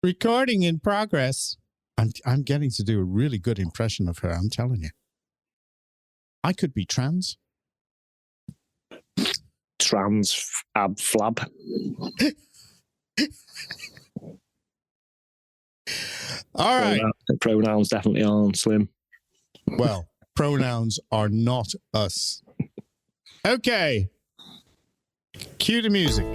Recording in progress. I'm getting to do a really good impression of her, I'm telling you. I could be trans. Trans Ab Flab. All right. Pronouns definitely aren't slim. Well, pronouns are not us. Okay. Cue the music.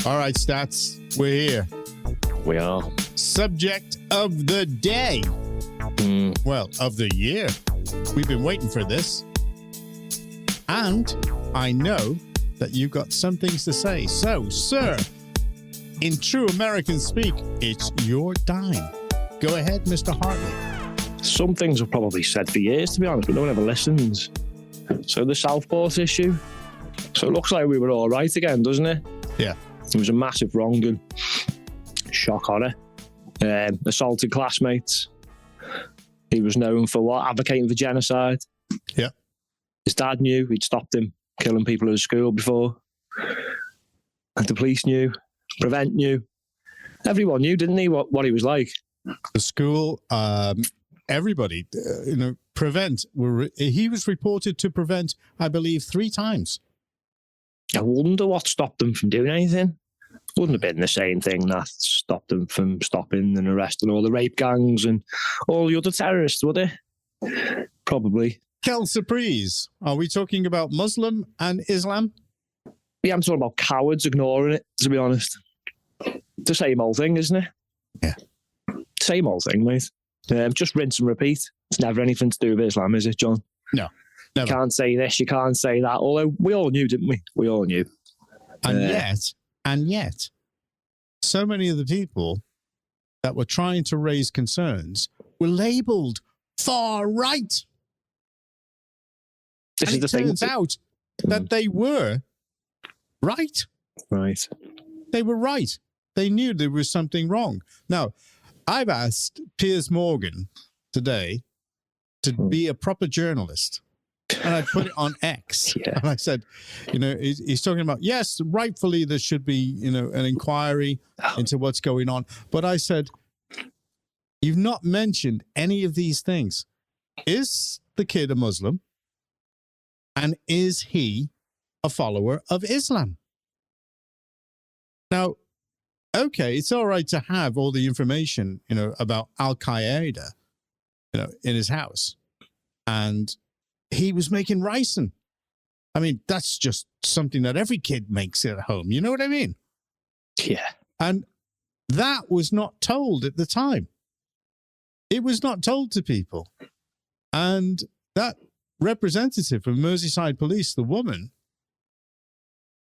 All right, Stats. We're here. We are. Subject of the day. Well, of the year. We've been waiting for this. And I know that you've got some things to say. So, sir, in true American speak, it's your time. Go ahead, Mr. Hartley. Some things I've probably said for years, to be honest, but no one ever listens. So the Southport issue. So it looks like we were all right again, doesn't it? Yeah. It was a massive wrongdoing. Shock horror. Assaulted classmates. He was known for what? Advocating for genocide. Yeah. His dad knew. He'd stopped him killing people at his school before. And the police knew. Prevent knew. Everyone knew, didn't he, what he was like? The school, everybody, Prevent. He was reported to Prevent, I believe, 3 times. I wonder what stopped them from doing anything. Wouldn't have been the same thing that stopped them from stopping and arresting all the rape gangs and all the other terrorists, would it? Probably. Quelle surprise. Are we talking about Muslim and Islam? Yeah, I'm talking about cowards ignoring it, to be honest. The same old thing, isn't it? Yeah. Same old thing, mate. Just rinse and repeat. It's never anything to do with Islam, is it, John? No. Never. You can't say this, you can't say that. Although we all knew, didn't we? We all knew. And yet, so many of the people that were trying to raise concerns were labelled far right. This and is the it turns out that they were right. Right. They were right. They knew there was something wrong. Now, I've asked Piers Morgan today to be a proper journalist. And I put it on X. Yeah. And I said, he's talking about, yes, rightfully there should be, an inquiry into what's going on. But I said, you've not mentioned any of these things. Is the kid a Muslim? And is he a follower of Islam? Now, okay, it's all right to have all the information, about Al-Qaeda, in his house. And he was making ricin. I mean, that's just something that every kid makes at home. You know what I mean? Yeah. And that was not told at the time. It was not told to people. And that representative from Merseyside Police, the woman,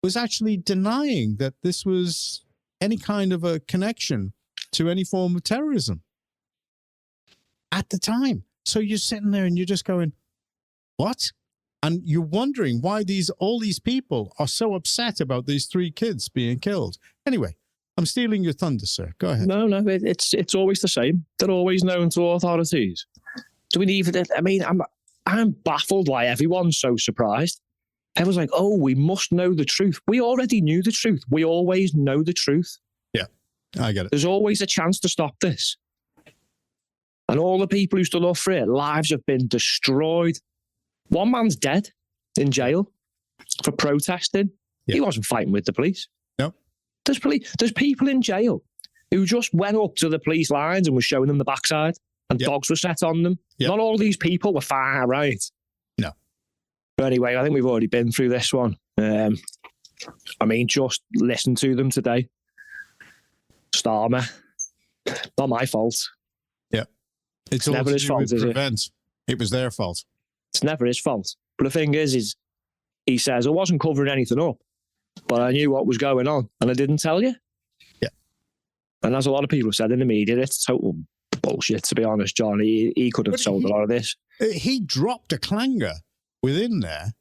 was actually denying that this was any kind of a connection to any form of terrorism at the time. So you're sitting there and you're just going, what? And you're wondering why all these people are so upset about these 3 kids being killed. Anyway, I'm stealing your thunder, sir. Go ahead. No, it's always the same. They're always known to authorities. Do we need it? I mean, I'm baffled why everyone's so surprised. Everyone's like, oh, we must know the truth. We already knew the truth. We always know the truth. Yeah, I get it. There's always a chance to stop this. And all the people who stood up for it, lives have been destroyed. One man's dead in jail for protesting. Yeah. He wasn't fighting with the police. No. There's people in jail who just went up to the police lines and was showing them the backside and dogs were set on them. Yep. Not all these people were far right. No. But anyway, I think we've already been through this one. Just listen to them today. Starmer. Not my fault. Yeah. It's never his fault, is it? It was their fault. It's never his fault. But the thing is he says, I wasn't covering anything up, but I knew what was going on and I didn't tell you. Yeah. And as a lot of people have said in the media, it's total bullshit, to be honest, John. He could have sold a lot of this. He dropped a clanger within there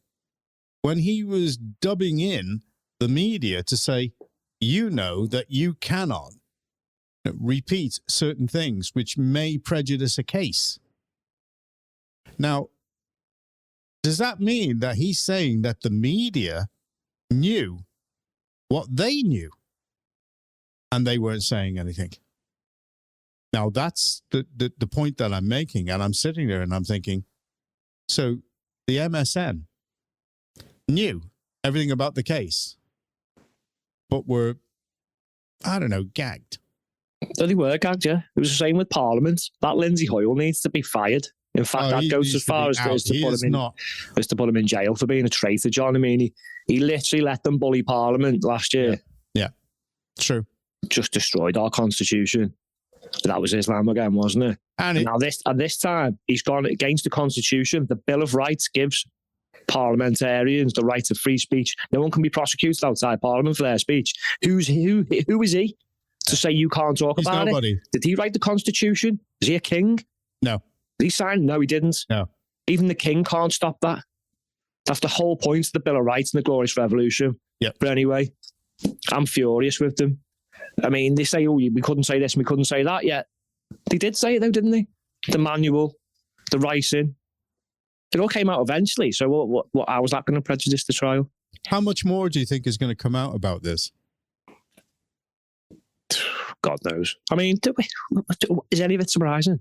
when he was dubbing in the media to say, that you cannot repeat certain things which may prejudice a case. Now, does that mean that he's saying that the media knew what they knew? and they weren't saying anything. Now, that's the point that I'm making, and I'm sitting there and I'm thinking, so the MSN knew everything about the case, but were, I don't know, gagged. They were gagged, yeah. It was the same with Parliament. That Lindsay Hoyle needs to be fired. In fact, that goes as far as to put him in jail for being a traitor, John. I mean, he literally let them bully Parliament last year. Yeah, true. Just destroyed our constitution. That was Islam again, wasn't it? And now this time, he's gone against the constitution. The Bill of Rights gives parliamentarians the right of free speech. No one can be prosecuted outside Parliament for their speech. Who is he to say you can't talk about nobody. It? Did he write the constitution? Is he a king? No. Did he sign? No, he didn't. No. Even the king can't stop that. That's the whole point of the Bill of Rights and the Glorious Revolution. Yep. But anyway, I'm furious with them. I mean, they say, oh, we couldn't say this and we couldn't say that yet. They did say it though, didn't they? The manual, the writing. It all came out eventually. So how was that going to prejudice the trial? How much more do you think is going to come out about this? God knows. I mean, is any of it surprising?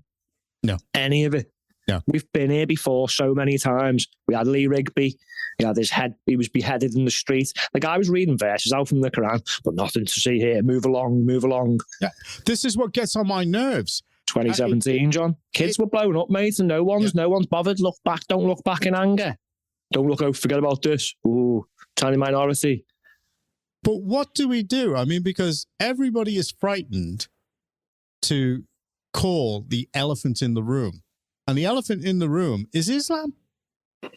No. Any of it? No. We've been here before so many times. We had Lee Rigby. He had his head. He was beheaded in the street. The guy was reading verses out from the Quran, but nothing to see here. Move along, move along. Yeah. This is what gets on my nerves. 2017, John. Kids were blown up, mate, and no one's bothered. Look back. Don't look back in anger. Don't look. Oh, forget about this. Ooh, tiny minority. But what do we do? I mean, because everybody is frightened to call the elephant in the room. And the elephant in the room is Islam.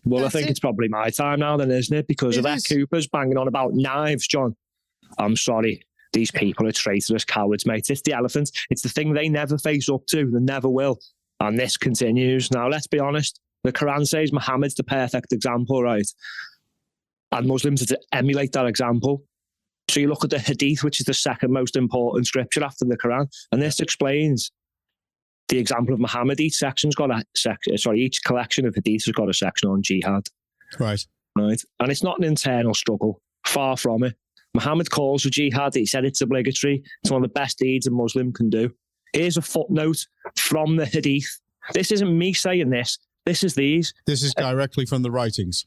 Well, I think it's probably my time now then, isn't it? Because of that Cooper's banging on about knives, John. I'm sorry. These people are traitorous cowards, mate. It's the elephant. It's the thing they never face up to. They never will. And this continues. Now, let's be honest. The Quran says Muhammad's the perfect example, right? And Muslims are to emulate that example. So you look at the Hadith, which is the second most important scripture after the Quran, and this explains the example of Muhammad. Each section's got each collection of Hadiths has got a section on jihad. Right. And it's not an internal struggle. Far from it. Muhammad calls for jihad. He said it's obligatory. It's one of the best deeds a Muslim can do. Here's a footnote from the Hadith. This isn't me saying this. This is these. This is directly from the writings.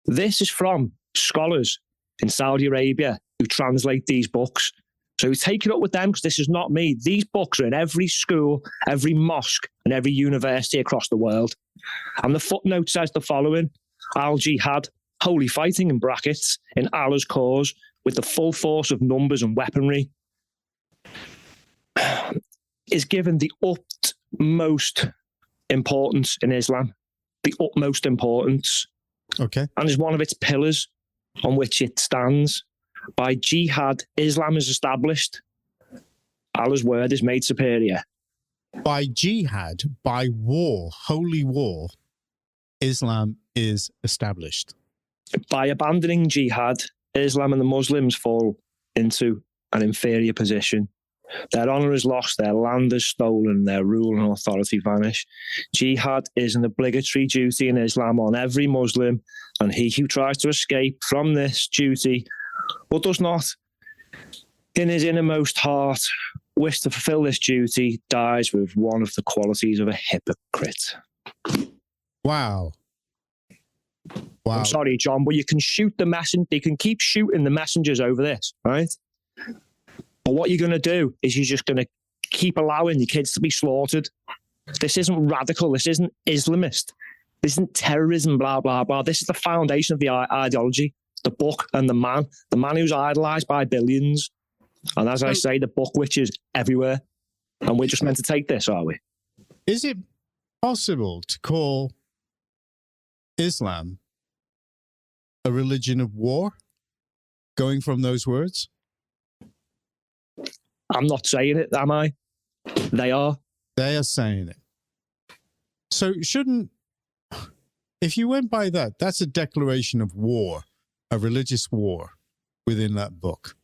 This is from scholars in Saudi Arabia who translate these books. So take it up with them, because this is not me. These books are in every school, every mosque, and every university across the world. And the footnote says the following: Al-Jihad, holy fighting in brackets, in Allah's cause, with the full force of numbers and weaponry, is given the utmost importance in Islam. The utmost importance. Okay. And is one of its pillars on which it stands. By jihad, Islam is established. Allah's word is made superior. By jihad, by war, holy war, Islam is established. By abandoning jihad, Islam and the Muslims fall into an inferior position. Their honour is lost, their land is stolen, their rule and authority vanish. Jihad is an obligatory duty in Islam on every Muslim, and he who tries to escape from this duty, or does not, in his innermost heart, wish to fulfill this duty, dies with one of the qualities of a hypocrite. Wow. I'm sorry, John, but you can shoot the messenger. They can keep shooting the messengers over this, right? But what you're going to do is you're just going to keep allowing your kids to be slaughtered. This isn't radical. This isn't Islamist. This isn't terrorism, blah, blah, blah. This is the foundation of the ideology, the book and the man who's idolised by billions. And as I say, the book which is everywhere. And we're just meant to take this, are we? Is it possible to call Islam a religion of war, going from those words? I'm not saying it, am I? They are. They are saying it. So if you went by that, that's a declaration of war, a religious war within that book.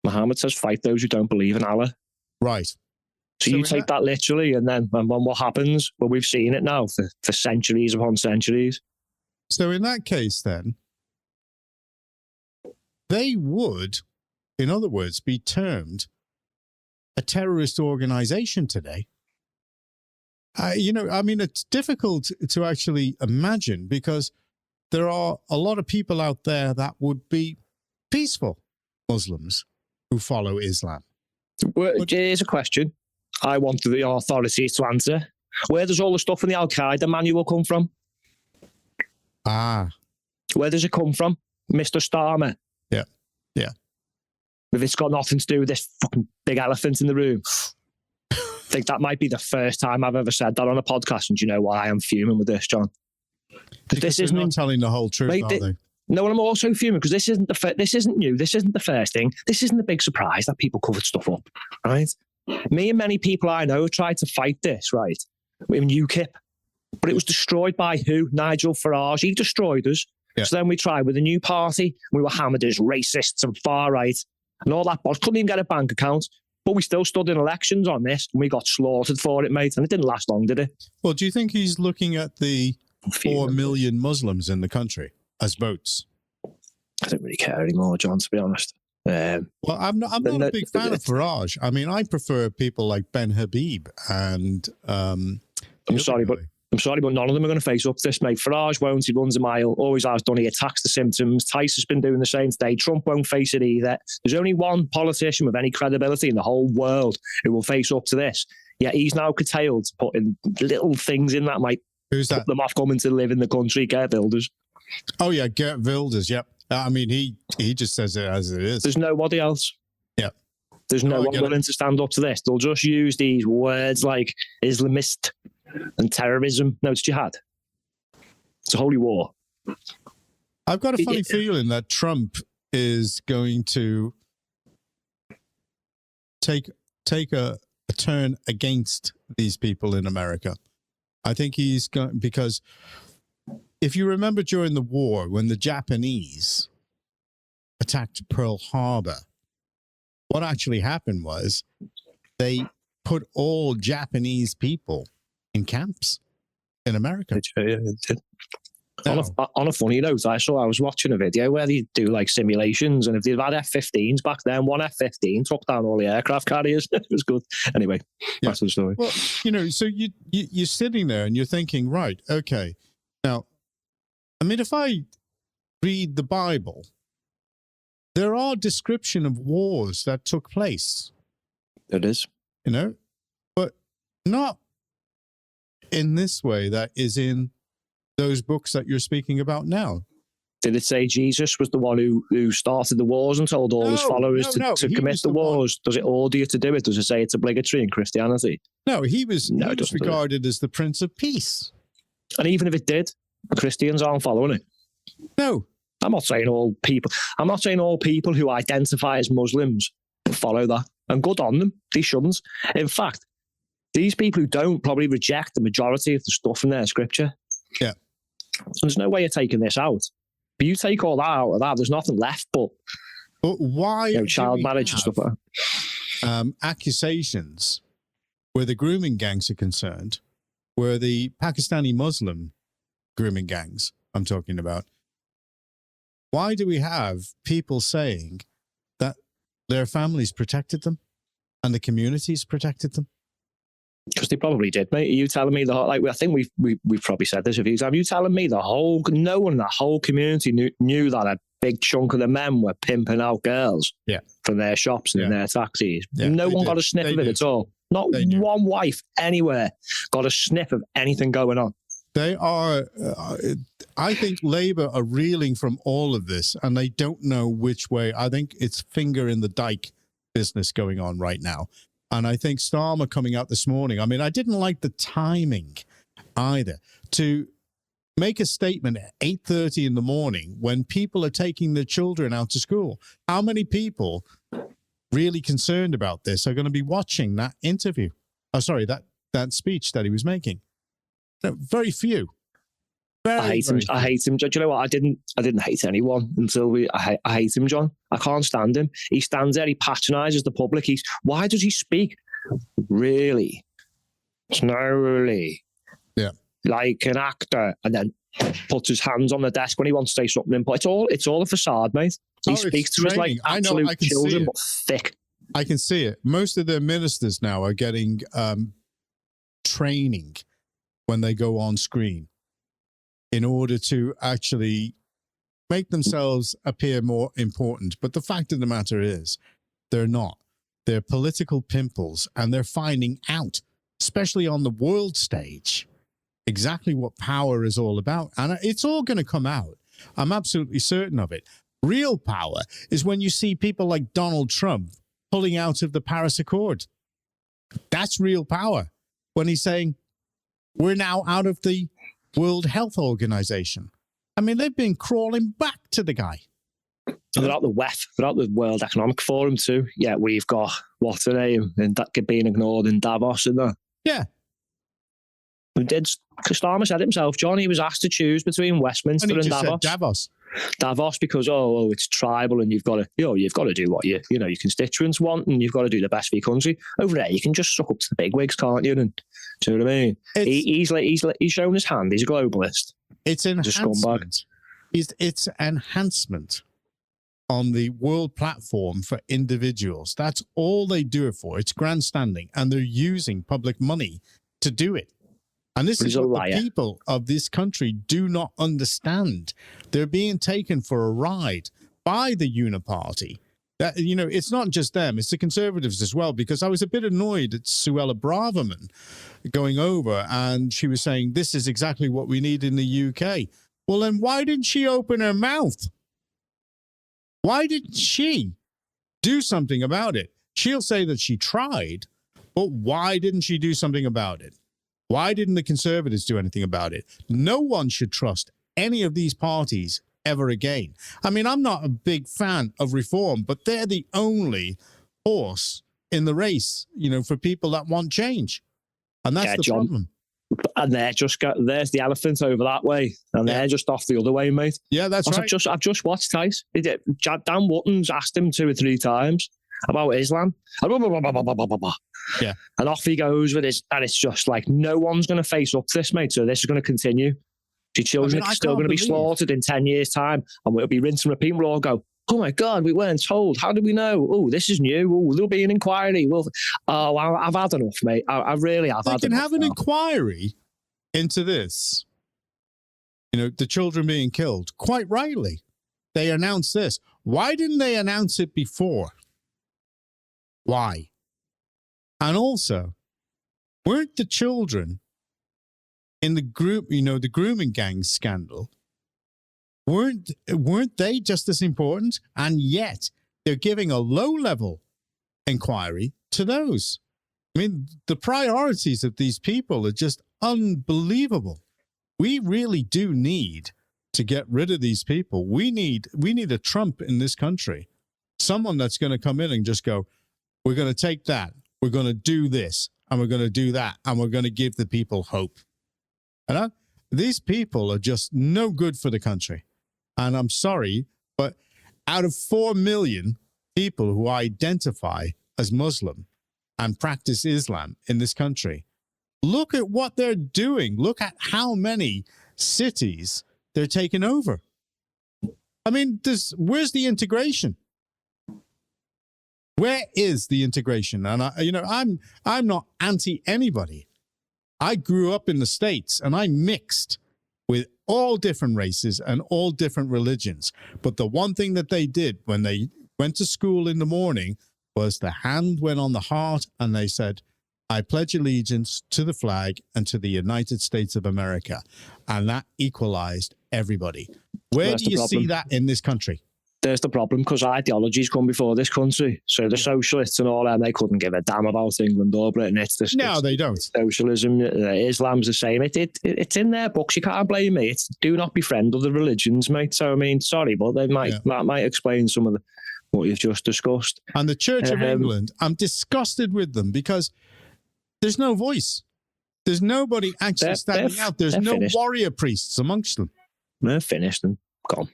Muhammad says, fight those who don't believe in Allah. Right. So you take that literally, and then what happens? Well, we've seen it now for centuries upon centuries. So in that case, then, they would, in other words, be termed a terrorist organization today. It's difficult to actually imagine because there are a lot of people out there that would be peaceful Muslims who follow Islam. Well, here's a question I want the authorities to answer. Where does all the stuff in the Al-Qaeda manual come from? Where does it come from, Mr. Starmer? Yeah. If it's got nothing to do with this fucking big elephant in the room. I think that might be the first time I've ever said that on a podcast, and do you know why I'm fuming with this, John? Because they're not telling the whole truth, are they? No, and I'm also fuming because this isn't new. This isn't the first thing. This isn't the big surprise that people covered stuff up, right? Me and many people I know have tried to fight this, right? In UKIP. But it was destroyed by who? Nigel Farage. He destroyed us. Yeah. So then we tried with a new party. We were hammered as racists and far right and all that. But couldn't even get a bank account. But we still stood in elections on this and we got slaughtered for it, mate. And it didn't last long, did it? Well, do you think he's looking at the 4 million Muslims in the country as votes? I don't really care anymore, John, to be honest. Well, I'm not a big fan of Farage. I mean, I prefer people like Ben Habib and... I'm sorry, but none of them are going to face up to this, mate. Farage won't. He runs a mile. Always has done. He attacks the symptoms. Tice has been doing the same today. Trump won't face it either. There's only one politician with any credibility in the whole world who will face up to this. Yet he's now curtailed, putting little things in that might put them off coming to live in the country. Geert Wilders. Oh, yeah, Geert Wilders, yep. I mean, he just says it as it is. There's nobody else. Yeah. There's no one willing to stand up to this. They'll just use these words like Islamist and terrorism. No, it's jihad. It's a holy war. I've got a funny feeling that Trump is going to take a turn against these people in America. I think he's going, because if you remember during the war when the Japanese attacked Pearl Harbor, what actually happened was they put all Japanese people in camps in America. Yeah, it did. On a funny note, I was watching a video where they do like simulations, and if they'd had F-15s back then, one F-15 took down all the aircraft carriers. It was good. Anyway, back to the story. Well, so you're sitting there and you're thinking, right, okay. Now, I mean, if I read the Bible, there are description of wars that took place. It is. But not in this way that is in those books that you're speaking about now. Did it say Jesus was the one who started the wars and told all his followers to commit the wars? Does it order you to do it? Does it say it's obligatory in Christianity? No, he was regarded as the Prince of Peace. And even if it did, Christians aren't following it. No. I'm not saying all people who identify as Muslims follow that. And good on them. They shouldn't. In fact, these people who don't probably reject the majority of the stuff in their scripture. Yeah. So there's no way of taking this out. But you take all that out of that, there's nothing left but why child marriage and stuff like that. Accusations where the grooming gangs are concerned, where the Pakistani Muslim grooming gangs I'm talking about. Why do we have people saying that their families protected them and the communities protected them? Because they probably did, mate. Are you telling me I think we've probably said this a few times. Are you telling me no one in the whole community knew that a big chunk of the men were pimping out girls from their shops and in their taxis? Yeah, no one got a sniff of it at all. Not one wife anywhere got a sniff of anything going on. They are, I think Labour are reeling from all of this and they don't know which way. I think it's finger in the dike business going on right now. And I think Starmer coming out this morning, I mean, I didn't like the timing either to make a statement at 8:30 in the morning when people are taking their children out to school. How many people really concerned about this are going to be watching that interview? Oh, sorry, that speech that he was making. No, very few. I hate him. I hate him. Do you know what? I didn't hate anyone until I hate him, John. I can't stand him. He stands there. He patronises the public. Why does he speak really slowly, like an actor, and then puts his hands on the desk when he wants to say something? But it's all a facade, mate. He speaks to us like absolute children, but thick. I can see it. Most of their ministers now are getting training when they go on screen in order to actually make themselves appear more important. But the fact of the matter is, they're not. They're political pimples, and they're finding out, especially on the world stage, exactly what power is all about. And it's all going to come out. I'm absolutely certain of it. Real power is when you see people like Donald Trump pulling out of the Paris Accord. That's real power. When he's saying, we're now out of the World Health Organization. I mean, they've been crawling back to the guy. And they're out the WEF, they're out the World Economic Forum too. Yeah, we've got, what's her name, and that being ignored in Davos and that. Yeah. We did, Starmer said himself, John, he was asked to choose between Westminster and Davos. Davos. Davos because, it's tribal and you've got to do what your constituents want and you've got to do the best for your country. Over there, you can just suck up to the bigwigs, can't you? And do you know what I mean? He's shown his hand. He's a globalist. It's enhancement. It's enhancement on the world platform for individuals. That's all they do it for. It's grandstanding, and they're using public money to do it. And this is what the people of this country do not understand. They're being taken for a ride by the Uniparty. That, it's not just them, it's the Conservatives as well, because I was a bit annoyed at Suella Braverman going over and she was saying, this is exactly what we need in the UK. Well, then why didn't she open her mouth? Why didn't she do something about it? She'll say that she tried, but why didn't she do something about it? Why didn't the Conservatives do anything about it? No one should trust any of these parties ever again. I mean, I'm not a big fan of reform, but they're the only horse in the race, for people that want change. And that's the problem. And there's the elephant over that way, and they're just off the other way, mate. Yeah, that's right. I've just watched Tice. Dan Wootton's asked him 2 or 3 times about Islam. Yeah. And off he goes with his, and it's just like, no one's going to face up to this, mate, so this is going to continue. Your children are still going to be slaughtered in 10 years' time, and we'll be rinse and repeat, and we'll all go, oh my God, we weren't told. How did we know? Oh, this is new. Oh, there'll be an inquiry. I've had enough, mate. I really have had enough. They can have an inquiry into this. The children being killed. Quite rightly. They announced this. Why didn't they announce it before? Why? And also, weren't the children in the group, the grooming gang scandal, weren't they just as important? And yet they're giving a low-level inquiry to those. I mean, the priorities of these people are just unbelievable. We really do need to get rid of these people. We need a Trump in this country. Someone that's going to come in and just go, we're going to take that, we're going to do this, and we're going to do that, and we're going to give the people hope. These people are just no good for the country. And I'm sorry, but out of 4 million people who identify as Muslim and practice Islam in this country, look at what they're doing. Look at how many cities they're taking over. I mean, where's the integration? Where is the integration? And I'm not anti anybody. I grew up in the States and I mixed with all different races and all different religions. But the one thing that they did when they went to school in the morning was the hand went on the heart and they said, I pledge allegiance to the flag and to the United States of America. And that equalized everybody. Where do you see that in this country? There's the problem, because ideologies come before this country. So the socialists and all that, they couldn't give a damn about England or Britain. They don't. Socialism, Islam's the same. It's in their books. You can't blame me. It's do not befriend other religions, mate. So, I mean, sorry, but that might explain some of what you've just discussed. And the Church of England, I'm disgusted with them because there's no voice. There's nobody actually standing out. There's no finished. Warrior priests amongst them. They're finished and gone.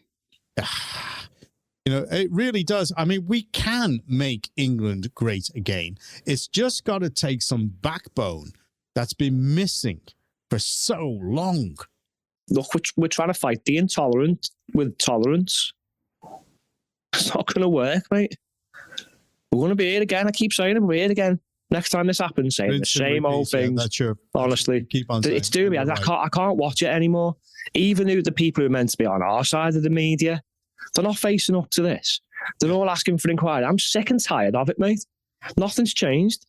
It really does. I mean, we can make England great again. It's just got to take some backbone that's been missing for so long. Look, we're trying to fight the intolerant with tolerance. It's not going to work, mate. We're going to be here again. I keep saying it. We're here again. Next time this happens, saying the same old things. That's true. Honestly, keep on saying, it's doing me. I can't watch it anymore. Even the people who are meant to be on our side of the media, they're not facing up to this. They're all asking for inquiry. I'm sick and tired of it, mate. Nothing's changed.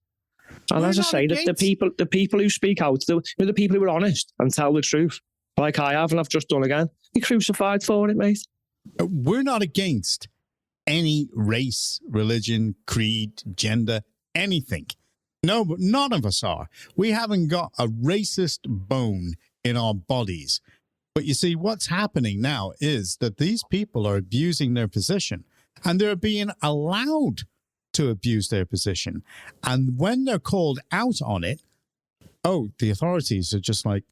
And as I say, the people who speak out, the people who are honest and tell the truth, like I have and I've just done again, be crucified for it, mate. We're not against any race, religion, creed, gender, anything. No, but none of us are. We haven't got a racist bone in our bodies. But you see, what's happening now is that these people are abusing their position, and they're being allowed to abuse their position. And when they're called out on it, the authorities are just like,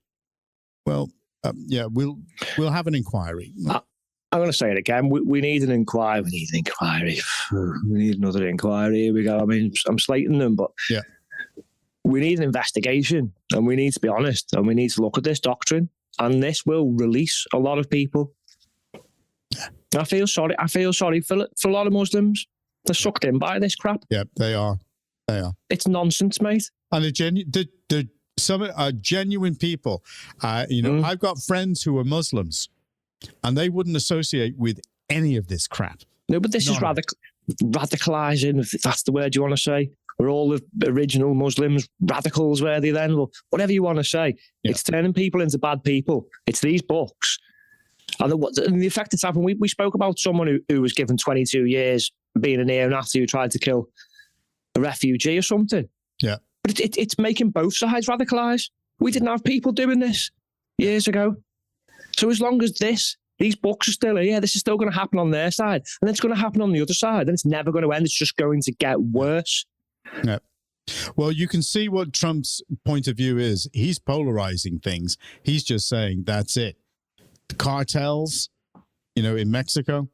well, we'll have an inquiry. I'm going to say it again. We need an inquiry. We need an inquiry. We need another inquiry. Here we go. I mean, I'm slating them, but yeah, we need an investigation, and we need to be honest, and we need to look at this doctrine, and this will release a lot of people. Yeah. I feel sorry for a lot of Muslims. They're sucked in by this crap. Yeah, they are. It's nonsense, mate. And some are genuine people. I've got friends who are Muslims, and they wouldn't associate with any of this crap. No, but this is radicalising, if that's the word you want to say. We're all the original Muslims, radicals, were they then? Well, whatever you want to say. Yeah. It's turning people into bad people. It's these books. And the effect it's having, we spoke about someone who was given 22 years being a neo-Nazi who tried to kill a refugee or something. Yeah. But it's making both sides radicalise. We didn't have people doing this years ago. So as long as these books are still here, this is still going to happen on their side. And it's going to happen on the other side. And it's never going to end. It's just going to get worse. Yeah. Well, you can see what Trump's point of view is. He's polarizing things. He's just saying, that's it. The cartels, in Mexico,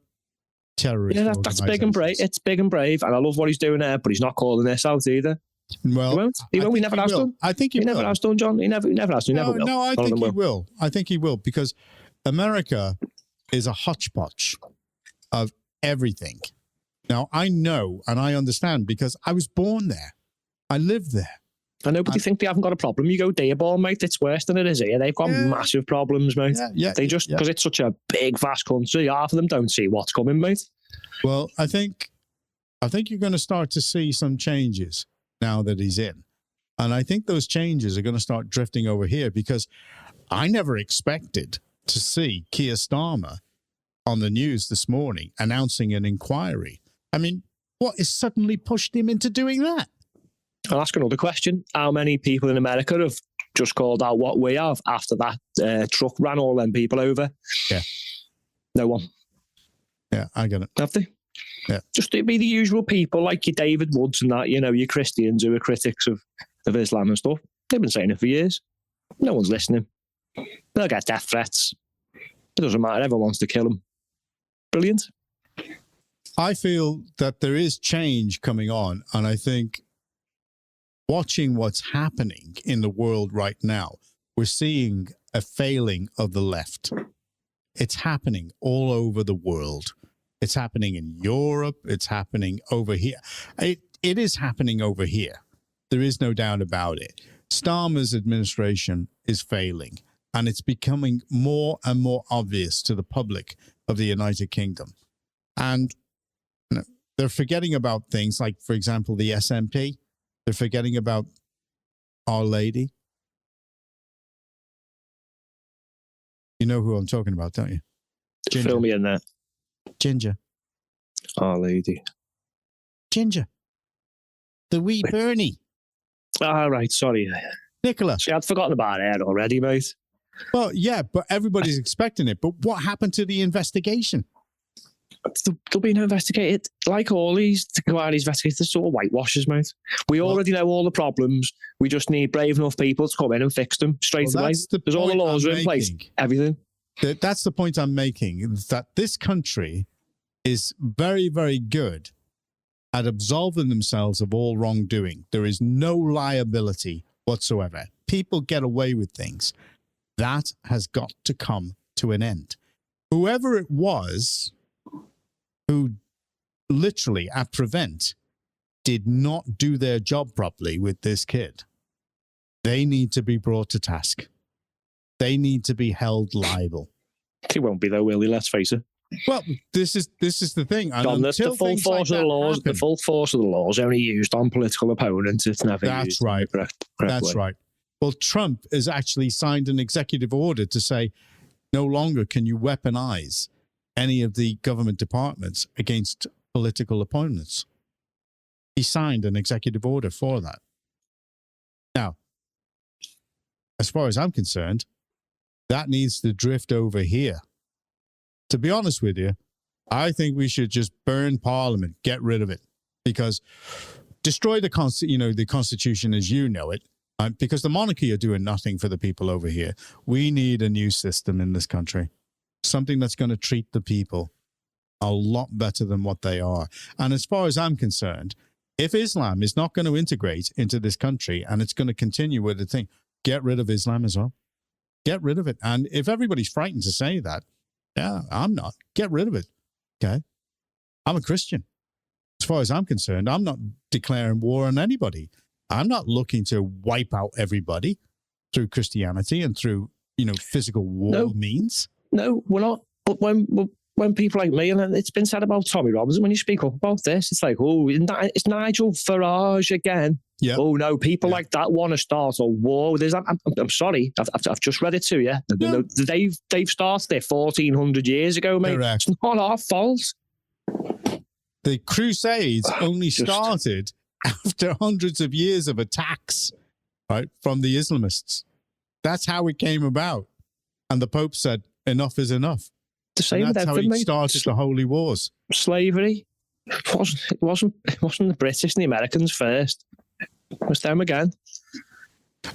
terrorist. Yeah, that's big and brave. It's big and brave. And I love what he's doing there, but he's not calling this out either. Well, he won't. He never has done. I think he never has done, John. He never has done. He never will. No, I think he will. I think he will, because America is a hodgepodge of everything. Now, I know and I understand because I was born there. I lived there. I know, but they think they haven't got a problem. You go Dearborn, mate, it's worse than it is here. They've got massive problems, mate. They just, because it's such a big, vast country, half of them don't see what's coming, mate. Well, I think you're going to start to see some changes now that he's in. And I think those changes are going to start drifting over here, because I never expected to see Keir Starmer on the news this morning announcing an inquiry. I mean, what has suddenly pushed him into doing that? I'll ask another question. How many people in America have just called out what we have after that truck ran all them people over? Yeah. No one. Yeah, I get it. Have they? Yeah. Just to be the usual people like your David Woods and that, your Christians who are critics of Islam and stuff. They've been saying it for years. No one's listening. They'll get death threats. It doesn't matter. Everyone wants to kill them. Brilliant. I feel that there is change coming on, and I think watching what's happening in the world right now, we're seeing a failing of the left. It's happening all over the world. It's happening in Europe. It's happening over here. It is happening over here. There is no doubt about it. Starmer's administration is failing, and it's becoming more and more obvious to the public of the United Kingdom. And they're forgetting about things like, for example, the SNP. They're forgetting about Our Lady. You know who I'm talking about, don't you? Ginger. Fill me in there. Ginger. Our Lady. Ginger. The wee Bernie. All right, sorry. Nicola. See, I'd forgotten about it already, mate. Well, yeah, but everybody's expecting it. But what happened to the investigation? There'll be no investigate. Like all these investigators, they're sort of whitewashers, mate. We already know all the problems. We just need brave enough people to come in and fix them straight away. There's all the laws are in place. Everything. That's the point I'm making, that this country is very, very good at absolving themselves of all wrongdoing. There is no liability whatsoever. People get away with things. That has got to come to an end. Whoever it was who literally at Prevent did not do their job properly with this kid, they need to be brought to task. They need to be held liable. They won't be though, will they? Let's face it. Well, this is the thing. And John, the full force of the laws, happen, the full force of the laws only used on political opponents. It's never used. Right. Correct That's way. right. Well, Trump has actually signed an executive order to say no longer can you weaponize any of the government departments against political opponents. He signed an executive order for that. Now, as far as I'm concerned, that needs to drift over here. To be honest with you, I think we should just burn Parliament, get rid of it, because destroy the Constitution as you know it, because the monarchy are doing nothing for the people over here. We need a new system in this country, something that's going to treat the people a lot better than what they are. And as far as I'm concerned, if Islam is not going to integrate into this country and it's going to continue with the thing, get rid of Islam as well. Get rid of it. And if everybody's frightened to say that, yeah, I'm not. Get rid of it. Okay? I'm a Christian. As far as I'm concerned, I'm not declaring war on anybody. I'm not looking to wipe out everybody through Christianity and through, physical war means. No, we're not. But when people like me, and it's been said about Tommy Robinson, when you speak up about this, it's like, oh, it's Nigel Farage again. Yep. Oh no, people like that want to start a war. I'm sorry, I've just read it to you. Yeah. They've started it 1,400 years ago, mate. Correct. It's not our fault. The Crusades only started after hundreds of years of attacks, right, from the Islamists. That's how it came about. And the Pope said, enough is enough. The same with that's everything, how he started the Holy Wars. Slavery. It wasn't the British and the Americans first. It was them again.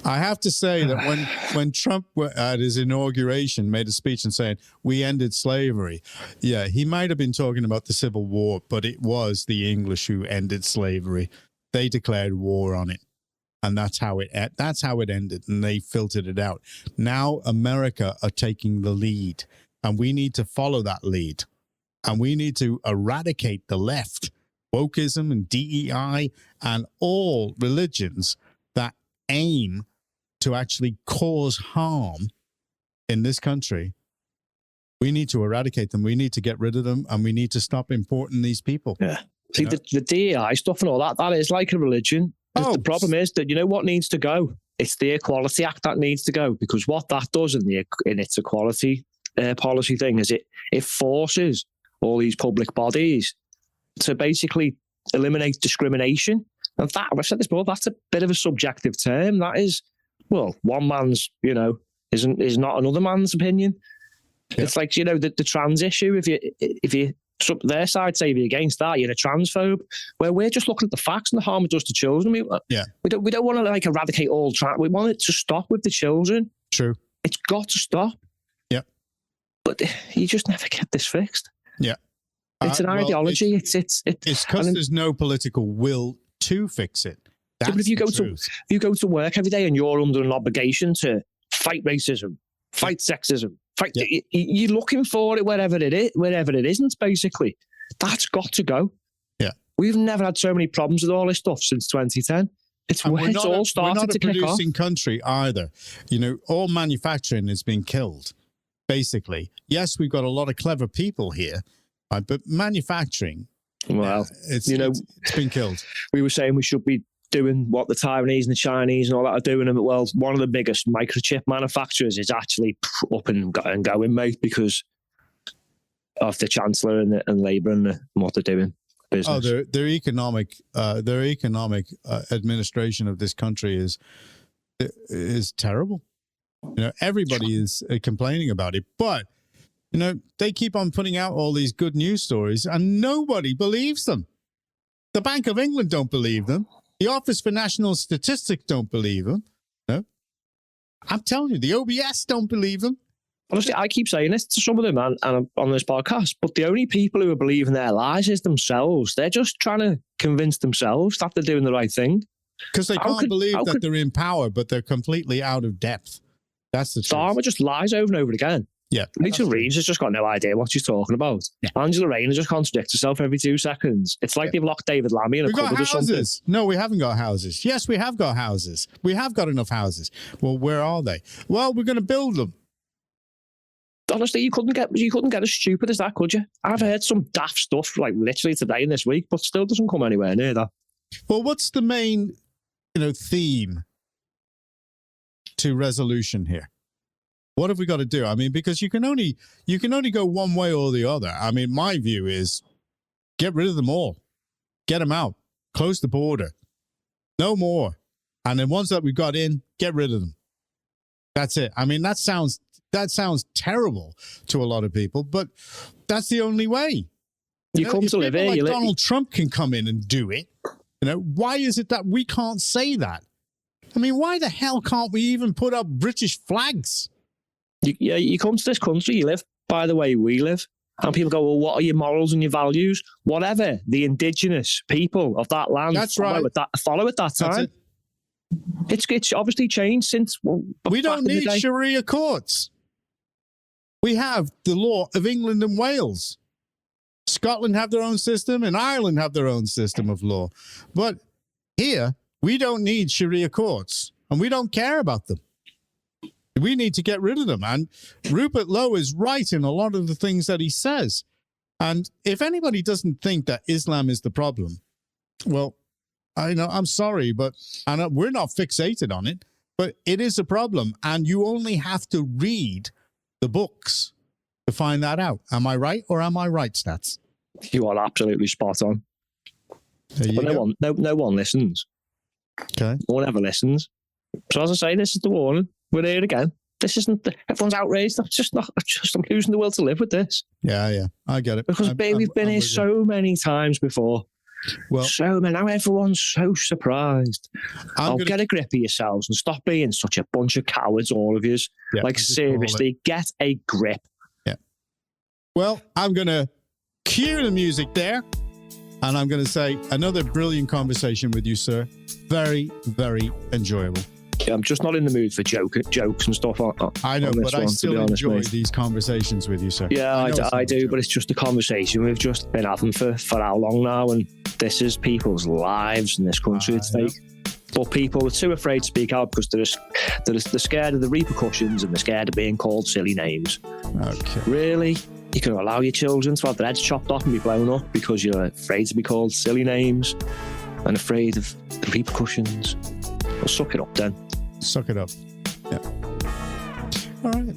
I have to say that when Trump at his inauguration made a speech and saying we ended slavery, yeah, he might have been talking about the Civil War, but it was the English who ended slavery. They declared war on it, and that's how it ended, and they filtered it out. Now America are taking the lead, and we need to follow that lead, and we need to eradicate the left, wokeism and DEI, and all religions that aim to actually cause harm in this country. We need to eradicate them. We need to get rid of them, and we need to stop importing these people. Yeah. See, the DEI stuff and all that is like a religion. The problem is that, what needs to go? It's the Equality Act that needs to go, because what that does in its equality policy thing is it forces all these public bodies to basically eliminate discrimination. And that, I've said this before, that's a bit of a subjective term. That is, well, one man's, is not another man's opinion. Yeah. It's like, the trans issue. If you their side say you're against that, you're a transphobe. Where we're just looking at the facts and the harm it does to children. We don't want to eradicate all trans. We want it to stop with the children. True. It's got to stop. Yeah. But you just never get this fixed. Yeah. It's an ideology. It's because there's no political will to fix it. That's but if you go to work every day and you're under an obligation to fight racism, fight sexism, you're looking for it wherever it isn't, basically. That's got to go. Yeah. We've never had so many problems with all this stuff since 2010. It's all started to kick off. We're not a producing country either. All manufacturing has been killed, basically. Yes, we've got a lot of clever people here, but manufacturing, well, it's been killed. We were saying we should be doing what the Taiwanese and the Chinese and all that are doing. Well, one of the biggest microchip manufacturers is actually up and going, mate, because of the Chancellor and Labour and what they're doing. Business. Oh, their economic administration of this country is terrible. Everybody is complaining about it, but they keep on putting out all these good news stories, and nobody believes them. The Bank of England don't believe them. The Office for National Statistics don't believe them. No, I'm telling you, the OBS don't believe them. Honestly, I keep saying this to some of them and on this podcast, but the only people who are believing their lies is themselves. They're just trying to convince themselves that they're doing the right thing. Because they can't believe that they're in power, but they're completely out of depth. That's the truth. Dharma just lies over and over again. Yeah. Rachel Reeves has just got no idea what she's talking about. Yeah. Angela Rayner just contradicts herself every 2 seconds. It's like they've locked David Lammy in a cupboard or something. No, we haven't got houses. Yes, we have got houses. We have got enough houses. Well, where are they? Well, we're going to build them. Honestly, you couldn't get as stupid as that, could you? I've heard some daft stuff like literally today and this week, but still doesn't come anywhere near that. Well, what's the main, theme to resolution here? What have we got to do? I mean, because you can only go one way or the other. I mean, my view is get rid of them all, get them out, close the border, no more, and then ones that we've got in, get rid of them. That's it. I mean, that sounds terrible to a lot of people, but that's the only way. You come to live here. Like Donald Trump can come in and do it. Why is it that we can't say that? I mean, why the hell can't we even put up British flags? You come to this country, you live by the way we live, and people go, well, what are your morals and your values? Whatever the indigenous people of that land follow at that time. It's obviously changed since. Well, we don't need Sharia courts. We have the law of England and Wales. Scotland have their own system, and Ireland have their own system of law. But here, we don't need Sharia courts, and we don't care about them. We need to get rid of them. And Rupert Lowe is right in a lot of the things that he says. And if anybody doesn't think that Islam is the problem, well, I'm sorry, but we're not fixated on it, but it is a problem. And you only have to read the books to find that out. Am I right or am I right, Stats? You are absolutely spot on. But no one listens. Okay. No one ever listens. So as I say, this is the warning. We're here again. This isn't. Everyone's outraged. I'm losing the will to live with this. Yeah. I get it. Because we've been here so many times before. Well, so many. Now everyone's so surprised. Get a grip of yourselves and stop being such a bunch of cowards, all of you. Yeah, seriously, get a grip. Yeah. Well, I'm going to cue the music there. And I'm going to say another brilliant conversation with you, sir. Very, very enjoyable. Yeah, I'm just not in the mood for jokes and stuff. I know, but I still enjoy these conversations with you, sir. Yeah, I do, but it's just a conversation we've just been having for how long now, and this is people's lives in this country at stake. But people are too afraid to speak out because they're scared of the repercussions and they're scared of being called silly names. Okay. Really? You can allow your children to have their heads chopped off and be blown up because you're afraid to be called silly names and afraid of the repercussions? Well, suck it up then. Suck it up. Yeah. All right.